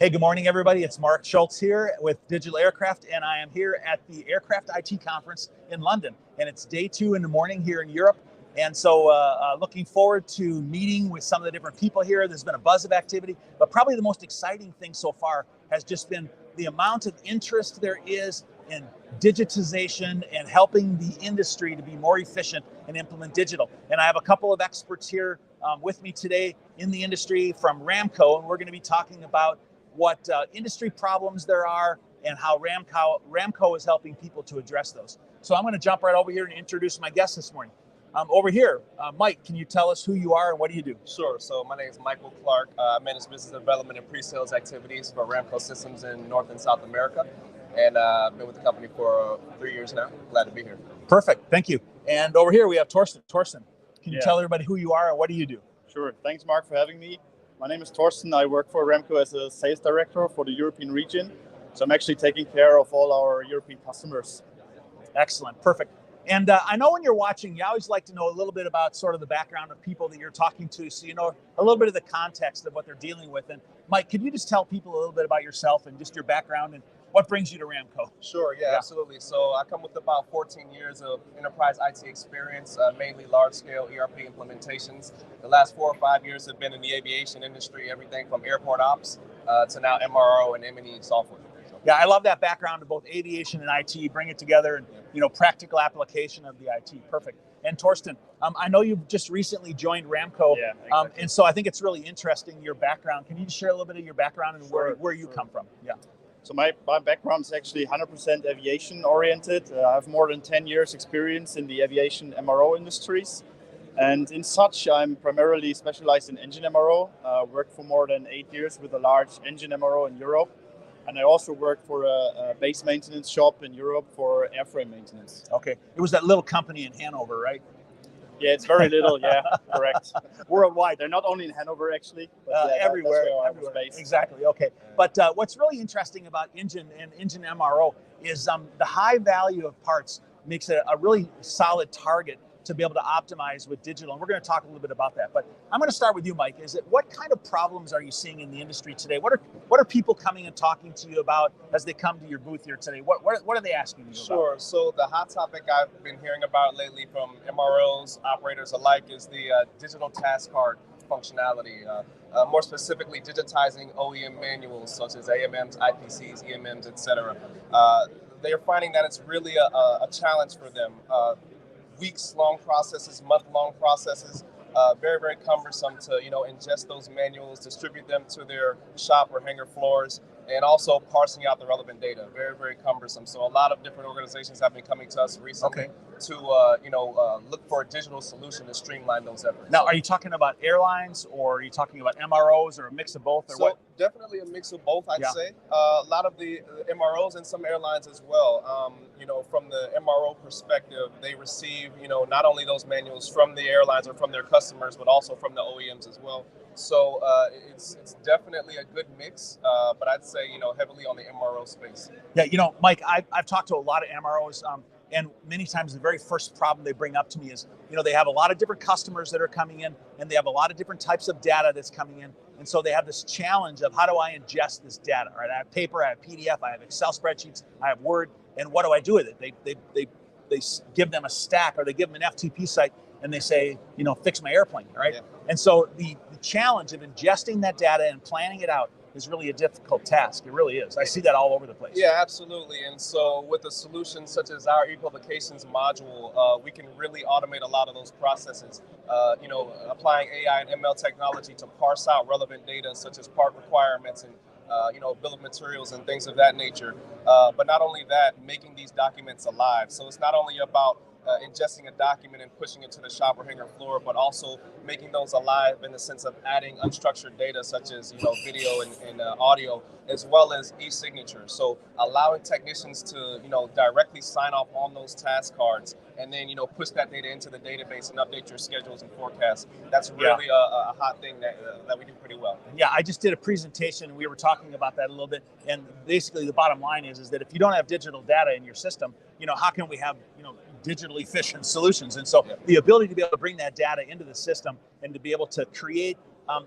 Hey, good morning, everybody. It's Mark Schultz here with DigitalAircraft, and I am here at the Aircraft IT Conference in London. And it's day 2 in the morning here in Europe. And so looking forward to meeting with some of the different people here. There's been a buzz of activity, but probably the most exciting thing so far has just been the amount of interest there is in digitization and helping the industry to be more efficient and implement digital. And I have a couple of experts here with me today in the industry from Ramco, and we're going to be talking about what industry problems there are and how Ramco is helping people to address those. So I'm going to jump right over here and introduce my guest this morning. Over here, Mike, can you tell us who you are and what do you do? Sure. So my name is Michael Clark. I manage business development and pre-sales activities for Ramco Systems in North and South America. And I've been with the company for 3 years now. Glad to be here. Perfect. Thank you. And over here, we have Torsten. Torsten, can you tell everybody who you are and what do you do? Sure. Thanks, Mark, for having me. My name is Torsten. I work for Ramco as a sales director for the European region. So I'm actually taking care of all our European customers. Excellent. Perfect. And I know when you're watching, you always like to know a little bit about sort of the background of people that you're talking to, so you know a little bit of the context of what they're dealing with. And Mike, could you just tell people a little bit about yourself and just your background and what brings you to Ramco? Sure, yeah, absolutely. So I come with about 14 years of enterprise IT experience, mainly large-scale ERP implementations. The last 4 or 5 years have been in the aviation industry, everything from airport ops to now MRO and M&E software. Yeah, I love that background of both aviation and IT, bring it together and, practical application of the IT. Perfect. And Torsten, I know you've just recently joined Ramco. Yeah, exactly. And so I think it's really interesting, your background. Can you just share a little bit of your background and where you come from? Yeah. So my background is actually 100% aviation oriented. I have more than 10 years experience in the aviation MRO industries. And in such, I'm primarily specialized in engine MRO. Worked for more than 8 years with a large engine MRO in Europe. And I also worked for a base maintenance shop in Europe for airframe maintenance. Okay. It was that little company in Hanover, right? Yeah, it's very little. Yeah, correct. Worldwide. They're not only in Hanover, actually, but everywhere. That's where I was based. Exactly. Okay. But what's really interesting about engine and engine MRO is the high value of parts makes it a really solid target to be able to optimize with digital. And we're going to talk a little bit about that. But I'm going to start with you, Mike. What kind of problems are you seeing in the industry today? What are people coming and talking to you about as they come to your booth here today? What are they asking you about? Sure. So the hot topic I've been hearing about lately from MROs, operators alike, is the digital task card functionality. More specifically, digitizing OEM manuals such as AMMs, IPCs, EMMs, etc. They're finding that it's really a challenge for them. Weeks-long processes, month-long processes, very, very cumbersome to ingest those manuals, distribute them to their shop or hangar floors, and also parsing out the relevant data. Very, very cumbersome. So a lot of different organizations have been coming to us recently to look for a digital solution to streamline those efforts. Now, are you talking about airlines, or are you talking about MROs, or a mix of both, or so what? Definitely a mix of both, I'd say. A lot of the MROs and some airlines as well. From the MRO perspective, they receive not only those manuals from the airlines or from their customers, but also from the OEMs as well. So it's definitely a good mix, but I'd say heavily on the MRO space. Yeah, Mike, I've talked to a lot of MROs, and many times the very first problem they bring up to me is, they have a lot of different customers that are coming in, and they have a lot of different types of data that's coming in, and so they have this challenge of how do I ingest this data? Right? I have paper, I have PDF, I have Excel spreadsheets, I have Word, and what do I do with it? They give them a stack, or they give them an FTP site, and they say, fix my airplane, right? Yeah. And so the challenge of ingesting that data and planning it out is really a difficult task. It really is. I see that all over the place. Yeah, absolutely. And so with a solution such as our e-publications module, we can really automate a lot of those processes. Applying AI and ML technology to parse out relevant data such as part requirements and bill of materials and things of that nature. But not only that, making these documents alive. So it's not only about ingesting a document and pushing it to the shop or hangar floor, but also making those alive in the sense of adding unstructured data such as video and audio, as well as e-signature. So allowing technicians to directly sign off on those task cards, and then push that data into the database and update your schedules and forecasts. That's really a hot thing that we do pretty well. Yeah, I just did a presentation and we were talking about that a little bit, and basically the bottom line is that if you don't have digital data in your system, how can we have digitally efficient solutions? And so the ability to be able to bring that data into the system and to be able to create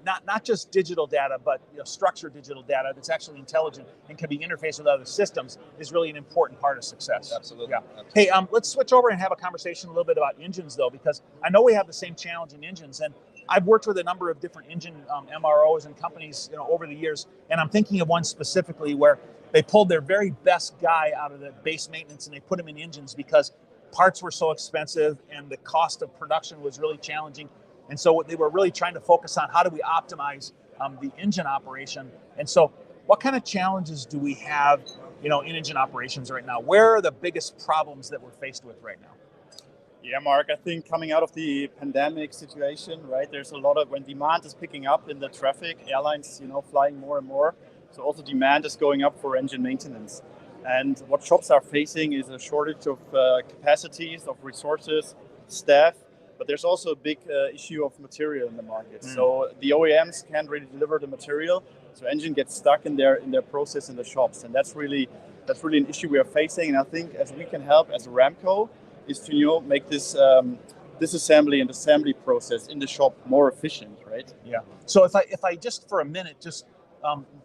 not just digital data, but structured digital data that's actually intelligent and can be interfaced with other systems is really an important part of success. Absolutely. Yeah. Absolutely. Hey, let's switch over and have a conversation a little bit about engines, though, because I know we have the same challenge in engines, and I've worked with a number of different engine MROs and companies, over the years, and I'm thinking of one specifically where they pulled their very best guy out of the base maintenance and they put him in engines because parts were so expensive and the cost of production was really challenging. And so what they were really trying to focus on, how do we optimize the engine operation? And so what kind of challenges do we have, in engine operations right now? Where are the biggest problems that we're faced with right now? Yeah, Mark, I think coming out of the pandemic situation, right, there's a lot of, when demand is picking up in the traffic, airlines, flying more and more. So also demand is going up for engine maintenance. And what shops are facing is a shortage of capacities, of resources, staff, but there's also a big issue of material in the market. So the OEMs can't really deliver the material, so engine gets stuck in their process in the shops, and that's really an issue we are facing. And I think as we can help as Ramco is to make this disassembly and assembly process in the shop more efficient, right? Yeah. So if I just for a minute just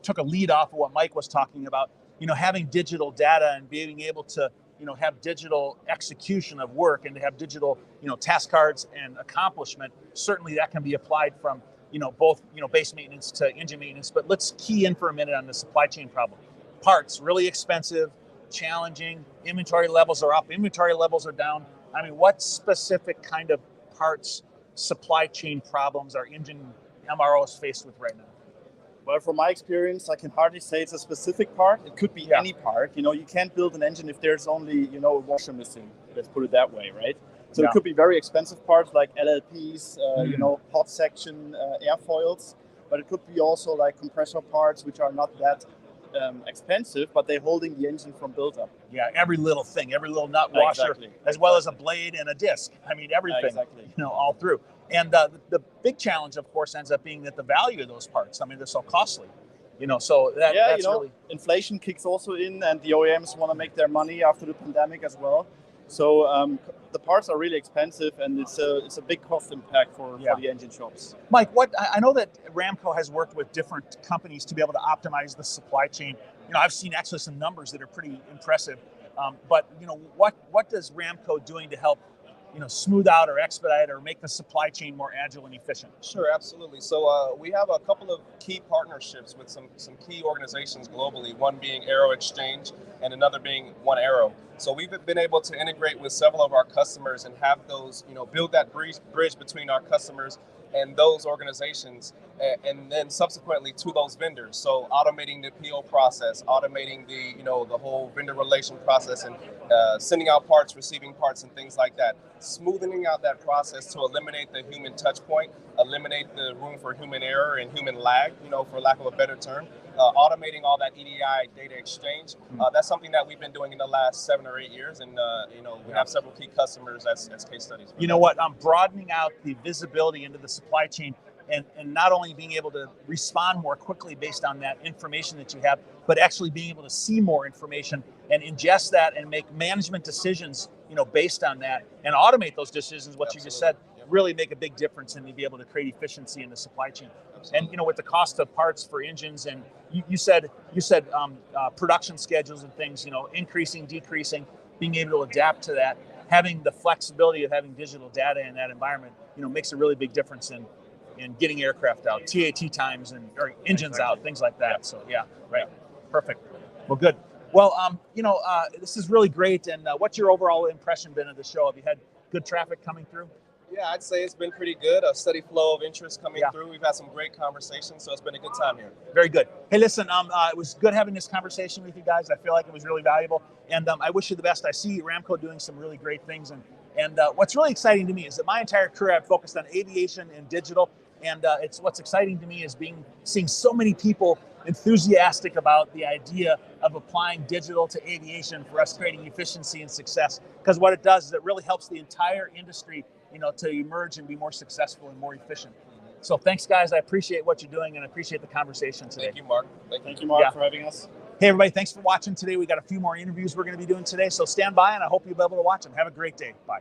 took a lead off of what Mike was talking about, having digital data and being able to have digital execution of work and to have digital task cards and accomplishment, certainly that can be applied from both base maintenance to engine maintenance. But let's key in for a minute on the supply chain problem. Parts really expensive, challenging, inventory levels are up, inventory levels are down. I mean, what specific kind of parts supply chain problems are engine MROs faced with right now? Well, from my experience, I can hardly say it's a specific part. It could be any part. You can't build an engine if there's only, a washer missing. Let's put it that way, right? So it could be very expensive parts like LLPs, hot section airfoils, but it could be also like compressor parts, which are not that expensive, but they're holding the engine from buildup. Yeah, every little thing, every little nut washer, as well as a blade and a disc. I mean, everything, all through. And the big challenge, of course, ends up being that the value of those parts, I mean, they're so costly. So that's really... Inflation kicks also in, and the OEMs want to make their money after the pandemic as well. So the parts are really expensive, and it's a big cost impact for the engine shops. Mike, I know that Ramco has worked with different companies to be able to optimize the supply chain. I've seen actually some numbers that are pretty impressive. But what does Ramco doing to help smooth out or expedite or make the supply chain more agile and efficient? Sure, absolutely. So we have a couple of key partnerships with some key organizations globally, one being Aero Exchange and another being One Aero. So we've been able to integrate with several of our customers and have those, build that bridge between our customers and those organizations, and then subsequently to those vendors. So automating the PO process, automating the whole vendor relation process, and sending out parts, receiving parts, and things like that. Smoothing out that process to eliminate the human touch point, eliminate the room for human error and human lag, for lack of a better term. Automating all that EDI data exchange. That's something that we've been doing in the last 7 or 8 years, and we have several key customers as case studies. I'm broadening out the visibility into the supply chain, and not only being able to respond more quickly based on that information that you have, but actually being able to see more information and ingest that and make management decisions, based on that, and automate those decisions. What you just said really make a big difference in to be able to create efficiency in the supply chain. And with the cost of parts for engines, and you said production schedules and things, increasing, decreasing, being able to adapt to that, having the flexibility of having digital data in that environment, makes a really big difference in getting aircraft out, TAT times, or engines out, things like that. So perfect. Well, good. Well, this is really great. And what's your overall impression been of the show? Have you had good traffic coming through? Yeah, I'd say it's been pretty good. A steady flow of interest coming through. We've had some great conversations, so it's been a good time here. Very good. Hey, listen, it was good having this conversation with you guys. I feel like it was really valuable, and I wish you the best. I see Ramco doing some really great things, and what's really exciting to me is that my entire career I've focused on aviation and digital, and what's exciting to me is seeing so many people enthusiastic about the idea of applying digital to aviation for us creating efficiency and success. Because what it does is it really helps the entire industry to emerge and be more successful and more efficient. So thanks, guys. I appreciate what you're doing and I appreciate the conversation today. Thank you, Mark. Thank you, Mark, for having us. Hey, everybody. Thanks for watching today. We got a few more interviews we're going to be doing today. So stand by, and I hope you'll be able to watch them. Have a great day. Bye.